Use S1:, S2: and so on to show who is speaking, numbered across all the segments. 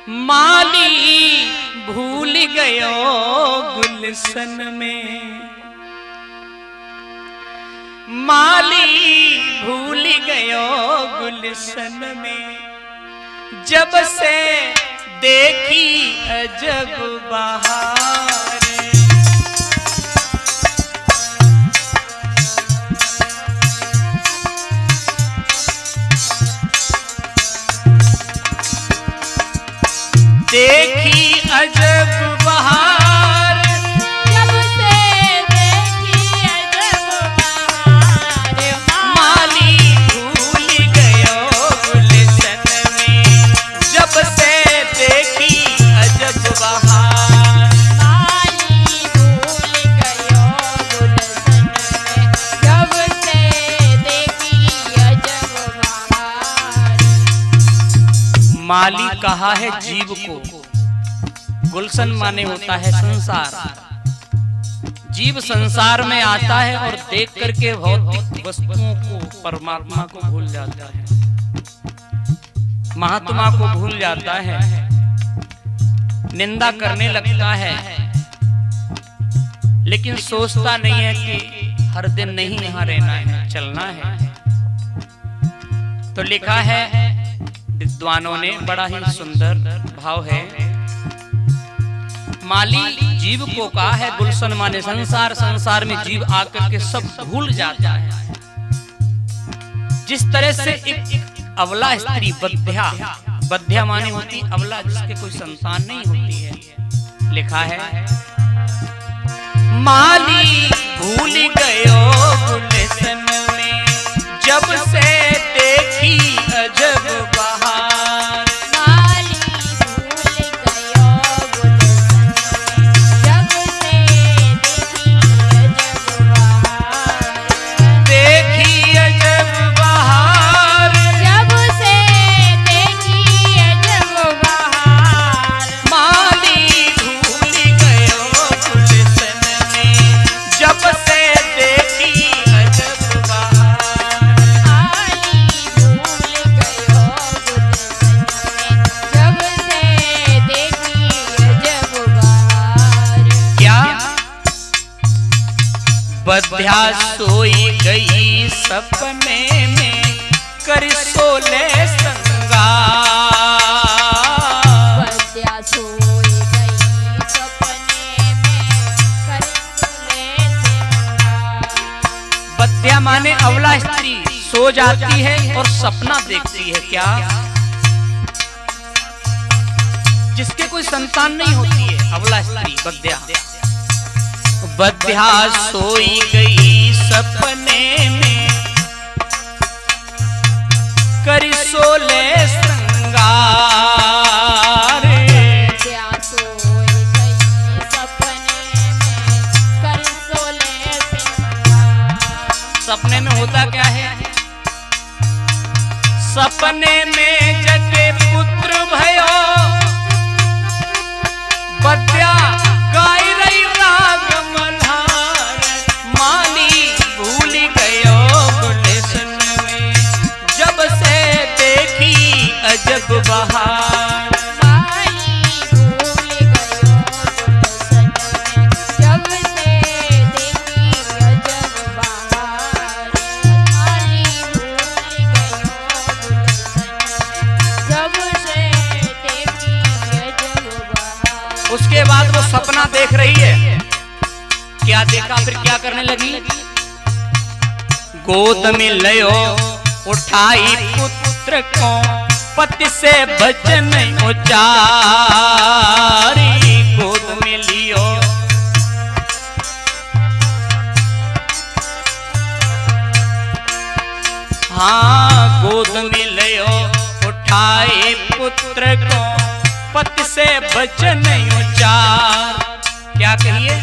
S1: माली भूल गयो गुलशन में, माली भूल गयो गुलशन में, जब से देखी अजब बहार। देखी अजब बहार,
S2: जब से देखी अजब बहार,
S1: माली भूल गयो गुलशन में, जब से देखी अजब बहार।
S2: माली भूल गयो गुलशन में, जब से देखी अजब बहार।
S1: माली कहा है जीव को, गुलशन माने होता है संसार। जीव संसार में आता है और देख करके भौतिक वस्तुओं को, परमात्मा को भूल जाता है, महात्मा को भूल जाता है, निंदा करने लगता है, लेकिन सोचता नहीं है कि हर दिन नहीं यहाँ रहना है, चलना है। तो लिखा है विद्वानों ने, बड़ा ही सुंदर भाव है। माली जीव को कहा है गुलशन माने संसार, संसार में जीव आकर के सब भूल जाता है। जिस तरह से एक अबला स्त्री बद्ध्या, बद्ध्या माने होती अबला जिसके कोई संतान नहीं होती है, लिखा है माली भूल गयो गुलशन में, जब से देखी अजब बहार।
S2: माली भूल गयो गुलशन में, जब से देखी अजब बहार।
S1: देखी अजब बहार,
S2: जब से देखी अजब बहार।
S1: माली भूल गयो गुलशन में, जब से देखी अजब बहार।
S2: माली भूल गयो गुलशन में, जब से देखी अजब बहार।
S1: क्या बद्ध्या सोई गई सपने में, कर सोले संगार।
S2: बद्ध्या सोई गई सपने में, कर सोले श्रृंगार।
S1: बद्ध्या माने अबला स्त्री सो जाती है और सपना देखती है। क्या जिसके कोई संतान नहीं होती है, अबला स्त्री बद्ध्या। बद्ध्या सोई गई सपने में, करी सोले श्रृंगार।
S2: बद्ध्या सोई गई सपने में, कर सोले श्रृंगार।
S1: सपने में होता क्या है? सपने में जगे पुत्र भयो, बद्ध्या गाई रही राग मल्हार। माली भूल गयो गुलशन में, जब से देखी अजब बहार।
S2: माली भूल गयो गुलशन में, जब से देखी अजब बहार। माली भूल गयो गुलशन में, जब से देखी अजब बहार।
S1: उसके बाद वो सपना देख रही है। क्या देखा, फिर क्या करने लगी? गोद में लयो उठाई पुत्र को, पति से भजन उचारी। गोद में लियो हाँ, गोद में लयो उठाए पुत्र को, पति से भजन उचार। क्या कहिए?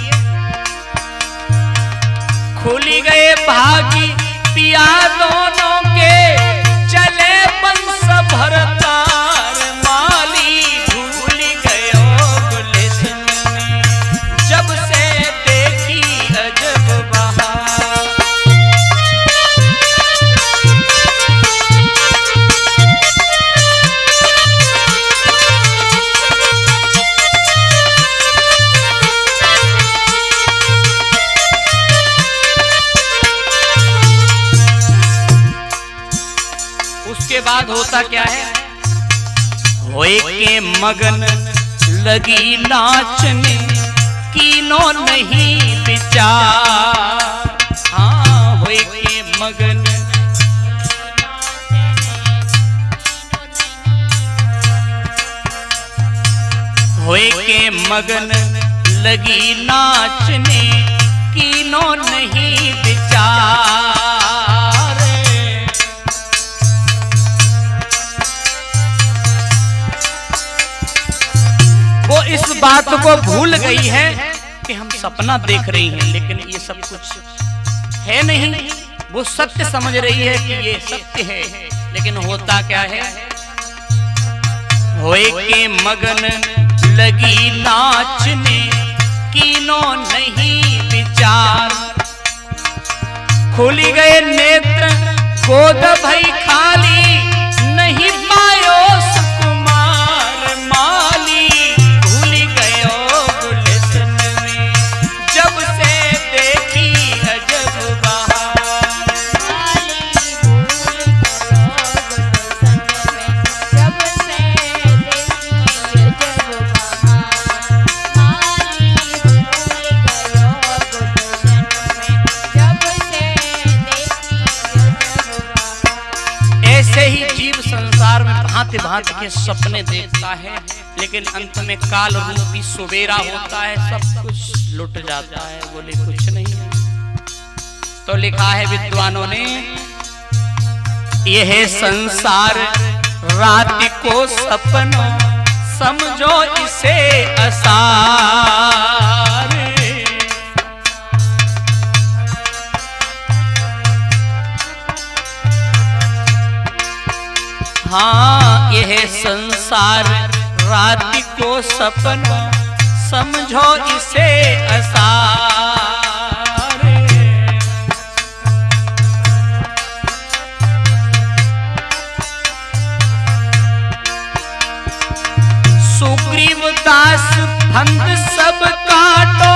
S1: खुली गए भागी पिया दोनों के, चले बंस भरतार। माली भूल गयो गुलशन में, जब से देखी अजब बहार। बाद होता क्या है, होए के मगन लगी नाचने कीनो नहीं विचार। हाँ, होए के मगन होए के मगन लगी नाचने कीनो नहीं विचार। वो इस बात को भूल गई है कि हम सपना देख रही हैं, लेकिन ये सब कुछ है नहीं। वो सत्य समझ रही है कि ये सत्य है, लेकिन होता क्या है, होए के मगन लगी नाचने कीनो नहीं विचार। खुली गए नेत्र गोद भई खाली नहीं पायो सुकुमार माली। भूल गयो गुलशन में जब से देखी अजब बहार। ऐसे ही जीव संसार में भांति भांति के सपने देखता है, लेकिन अंत में काल रूपी सुबेरा होता है, सब कुछ लुट जाता है, बोले कुछ नहीं है। तो लिखा है विद्वानों ने, यह संसार रात को सपनों समझो इसे असार। हाँ, यह संसार रात को सपना समझो इसे असार। सुग्रीव दास फंद सब काटो